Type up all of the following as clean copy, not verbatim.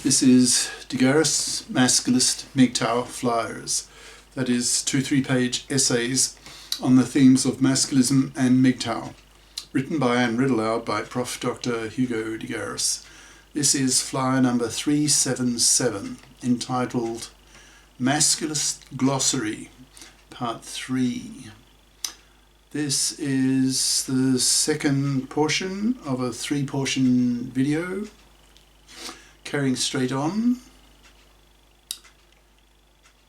This is GARIS Masculist MGTOW flyers. That is 2 3-page essays on the themes of masculism and MGTOW, written by and read aloud by Prof. Dr. Hugo de Garis. This is flyer number 377, entitled Masculist Glossary, Part 3. This is the second portion of a 3-portion video. Carrying straight on,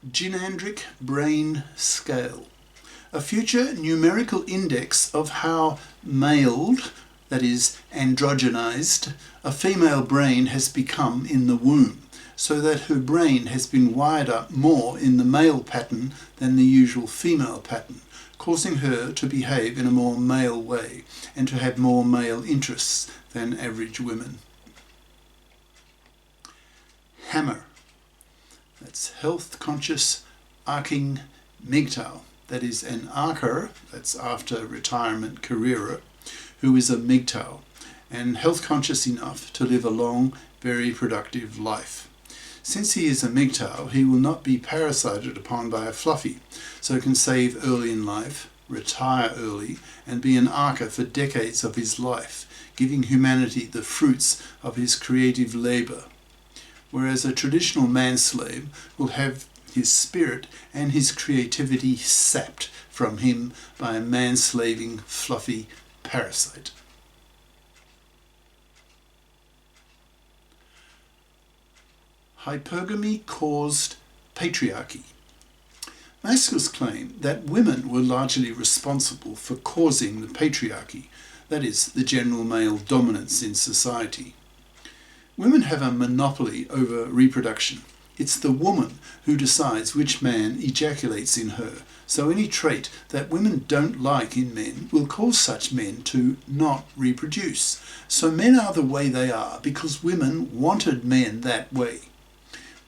Gynandric Brain Scale, a future numerical index of how maled, that is androgenized, a female brain has become in the womb, so that her brain has been wired up more in the male pattern than the usual female pattern, causing her to behave in a more male way and to have more male interests than average women. Hammer, that's health conscious arcing MGTOW, that is an archer, that's after retirement careerer, who is a MGTOW and health conscious enough to live a long, very productive life. Since he is a MGTOW, he will not be parasited upon by a fluffy, so can save early in life, retire early, and be an archer for decades of his life, giving humanity the fruits of his creative labour. Whereas a traditional manslave will have his spirit and his creativity sapped from him by a manslaving, fluffy parasite. Hypergamy caused patriarchy. Masculists claim that women were largely responsible for causing the patriarchy, that is, the general male dominance in society. Women have a monopoly over reproduction. It's the woman who decides which man ejaculates in her, so any trait that women don't like in men will cause such men to not reproduce. So men are the way they are because women wanted men that way.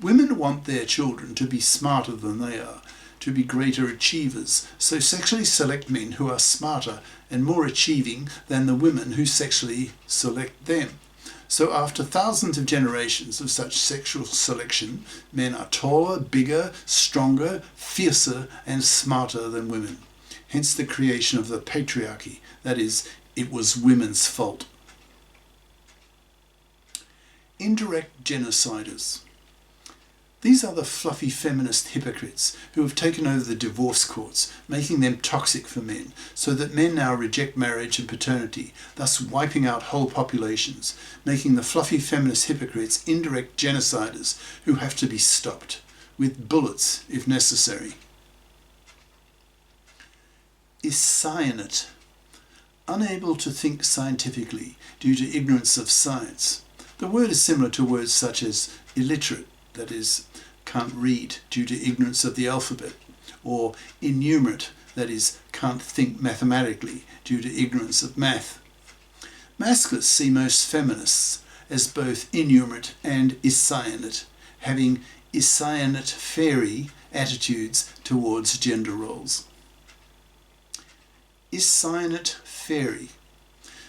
Women want their children to be smarter than they are, to be greater achievers, so sexually select men who are smarter and more achieving than the women who sexually select them. So after thousands of generations of such sexual selection, men are taller, bigger, stronger, fiercer and smarter than women. Hence the creation of the patriarchy, that is, it was women's fault. Indirect genociders. These are the fluffy feminist hypocrites who have taken over the divorce courts, making them toxic for men, so that men now reject marriage and paternity, thus wiping out whole populations, making the fluffy feminist hypocrites indirect genociders who have to be stopped, with bullets if necessary. Iscyanate, unable to think scientifically due to ignorance of science. The word is similar to words such as illiterate, that is, can't read due to ignorance of the alphabet, or innumerate, that is, can't think mathematically due to ignorance of math. Masculists see most feminists as both innumerate and iscyanate, having iscyanate fairy attitudes towards gender roles. Iscyanate fairy.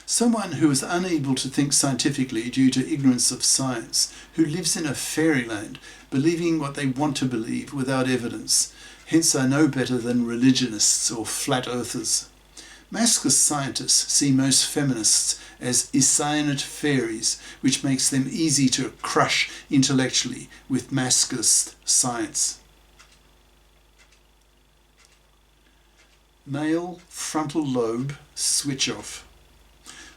Someone who is unable to think scientifically due to ignorance of science, who lives in a fairyland, believing what they want to believe without evidence, hence are no better than religionists or flat earthers. Masculist scientists see most feminists as iscyanate fairies, which makes them easy to crush intellectually with masculist science. Male frontal lobe switch off.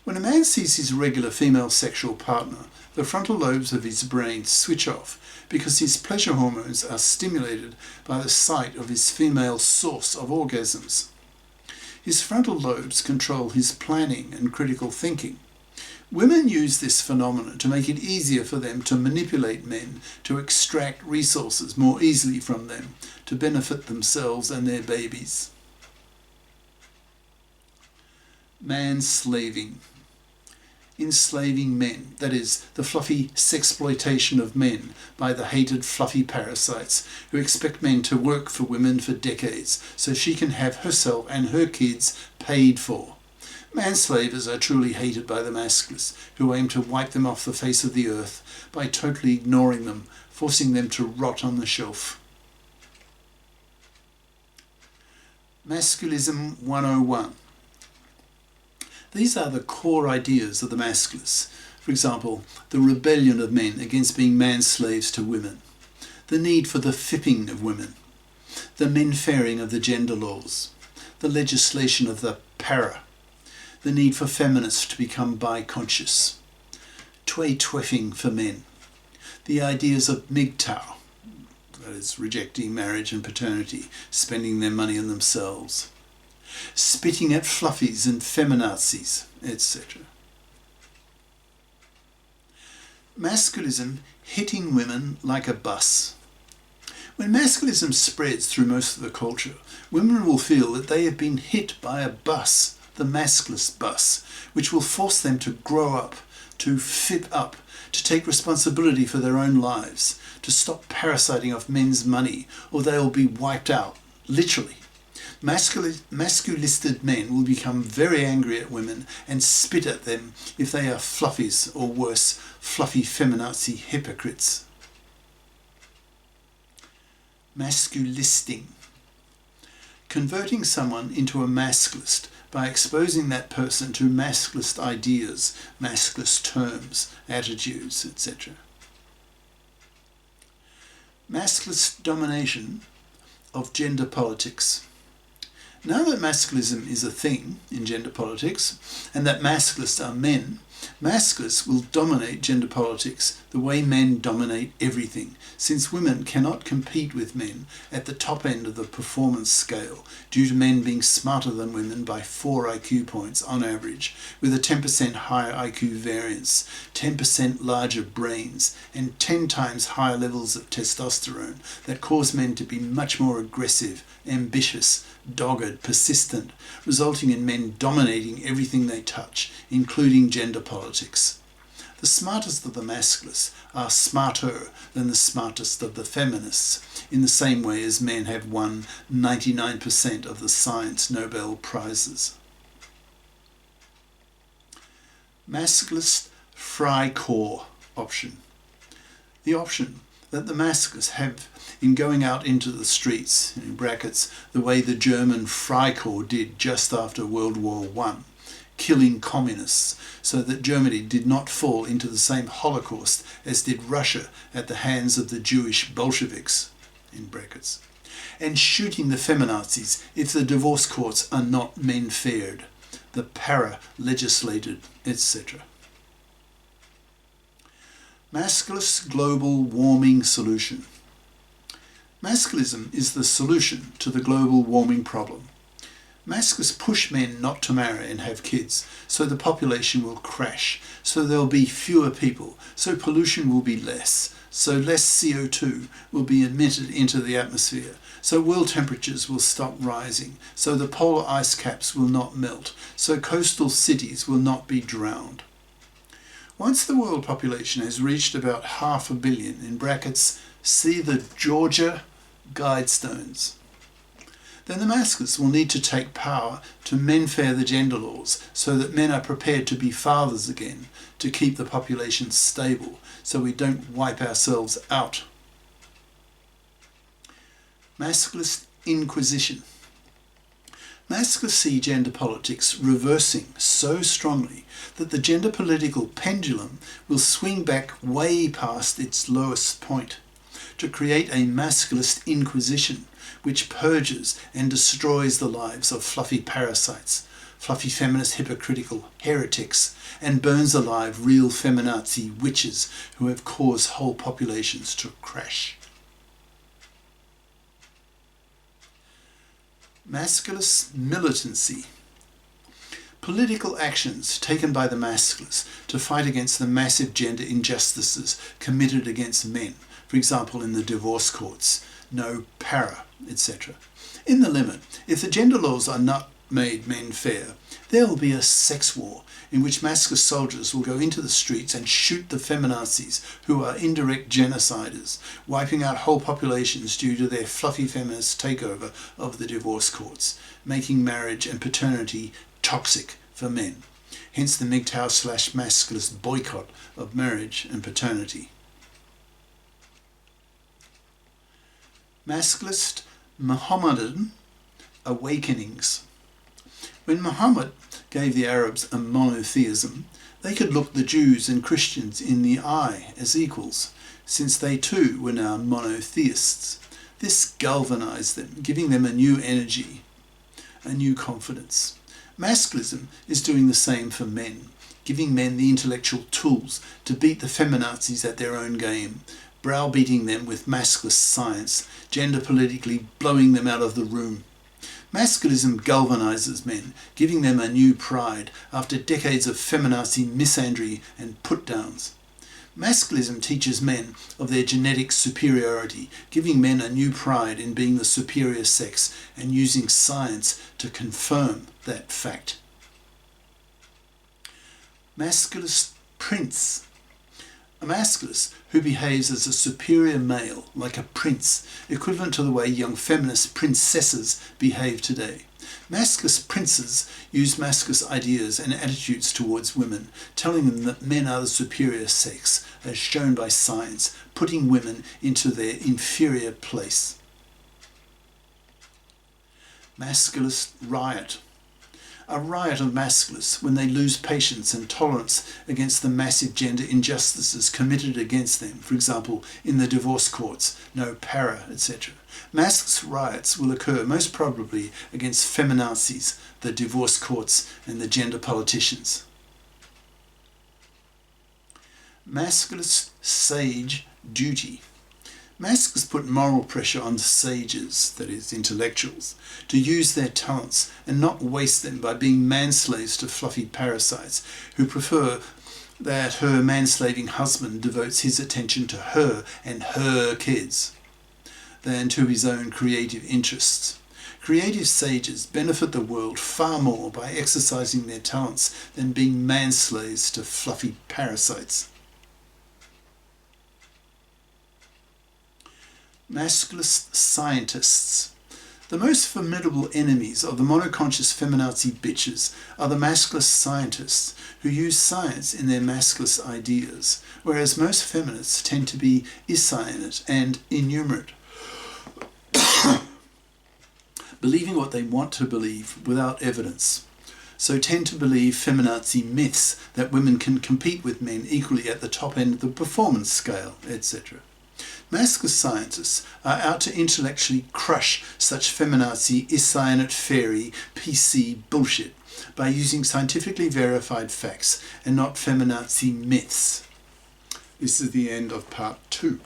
When a man sees his regular female sexual partner, the frontal lobes of his brain switch off because his pleasure hormones are stimulated by the sight of his female source of orgasms. His frontal lobes control his planning and critical thinking. Women use this phenomenon to make it easier for them to manipulate men, to extract resources more easily from them, to benefit themselves and their babies. Manslaving. Enslaving men, that is, the fluffy sexploitation of men by the hated fluffy parasites who expect men to work for women for decades so she can have herself and her kids paid for. Manslavers are truly hated by the Masculists, who aim to wipe them off the face of the earth by totally ignoring them, forcing them to rot on the shelf. Masculism 101. These are the core ideas of the Masculists. For example, the rebellion of men against being man-slaves to women, the need for the fipping of women, the men-fairing of the gender laws, the legislation of the para, the need for feminists to become bi-conscious, tweffing for men, the ideas of MGTOW, that is, rejecting marriage and paternity, spending their money on themselves, spitting at fluffies and feminazis, etc. Masculism hitting women like a bus. When masculism spreads through most of the culture, women will feel that they have been hit by a bus, the masculist bus, which will force them to grow up, to fip up, to take responsibility for their own lives, to stop parasiting off men's money, or they will be wiped out, literally. Masculisted men will become very angry at women and spit at them if they are fluffies, or worse, fluffy feminazi hypocrites. Masculisting. Converting someone into a masculist by exposing that person to masculist ideas, masculist terms, attitudes, etc. Masculist domination of gender politics. Now that masculism is a thing in gender politics, and that masculists are men, masculists will dominate gender politics the way men dominate everything, since women cannot compete with men at the top end of the performance scale due to men being smarter than women by 4 IQ points on average, with a 10% higher IQ variance, 10% larger brains, and 10 times higher levels of testosterone that cause men to be much more aggressive, ambitious, dogged, persistent, resulting in men dominating everything they touch, including gender politics. The smartest of the masculists are smarter than the smartest of the feminists, in the same way as men have won 99% of the science Nobel Prizes. Masculist Freikorps option. The option that the masculists have in going out into the streets, in brackets, the way the German Freikorps did just after World War I, killing communists, so that Germany did not fall into the same Holocaust as did Russia at the hands of the Jewish Bolsheviks, in brackets, and shooting the feminazis if the divorce courts are not men-faired, the para-legislated, etc. Masculist global warming solution. Masculism is the solution to the global warming problem. Masculists push men not to marry and have kids, so the population will crash, so there will be fewer people, so pollution will be less, so less CO2 will be emitted into the atmosphere, so world temperatures will stop rising, so the polar ice caps will not melt, so coastal cities will not be drowned. Once the world population has reached about 500 million, in brackets, see the Georgia Guidestones, then the masculists will need to take power to men-fair the gender laws so that men are prepared to be fathers again, to keep the population stable, so we don't wipe ourselves out. Masculist Inquisition. Masculists see gender politics reversing so strongly that the gender political pendulum will swing back way past its lowest point, to create a masculist inquisition which purges and destroys the lives of fluffy parasites, fluffy feminist hypocritical heretics, and burns alive real feminazi witches who have caused whole populations to crash. Masculist militancy. Political actions taken by the masculists to fight against the massive gender injustices committed against men, for example in the divorce courts, no para, etc. In the limit, if the gender laws are not made men fair, there will be a sex war in which masculine soldiers will go into the streets and shoot the feminazis who are indirect genociders, wiping out whole populations due to their fluffy feminist takeover of the divorce courts, making marriage and paternity toxic for men. Hence the MGTOW/Masculist boycott of marriage and paternity. Masculist Mohammedan awakenings. When Muhammad gave the Arabs a monotheism, they could look the Jews and Christians in the eye as equals, since they too were now monotheists. This galvanized them, giving them a new energy, a new confidence. Masculism is doing the same for men, giving men the intellectual tools to beat the feminazis at their own game, browbeating them with masculist science, gender politically blowing them out of the room. Masculism galvanizes men, giving them a new pride after decades of feminazi misandry and put-downs. Masculism teaches men of their genetic superiority, giving men a new pride in being the superior sex and using science to confirm that fact. Masculist prince. A masculist who behaves as a superior male, like a prince, equivalent to the way young feminist princesses behave today. Masculist princes use masculist ideas and attitudes towards women, telling them that men are the superior sex, as shown by science, putting women into their inferior place. Masculist riot. A riot of masculists when they lose patience and tolerance against the massive gender injustices committed against them, for example, in the divorce courts, no para, etc. Masculist riots will occur most probably against feminazis, the divorce courts, and the gender politicians. Masculist sage duty. Masculists put moral pressure on sages, that is, intellectuals, to use their talents and not waste them by being manslaves to fluffy parasites who prefer that her manslaving husband devotes his attention to her and her kids than to his own creative interests. Creative sages benefit the world far more by exercising their talents than being manslaves to fluffy parasites. Masculist scientists. The most formidable enemies of the monoconscious feminazi bitches are the masculist scientists who use science in their masculist ideas, whereas most feminists tend to be inscienate and innumerate, believing what they want to believe without evidence. So tend to believe feminazi myths that women can compete with men equally at the top end of the performance scale, etc. Masculist scientists are out to intellectually crush such feminazi, inscienate fairy, PC bullshit by using scientifically verified facts and not feminazi myths. This is the end of part 2.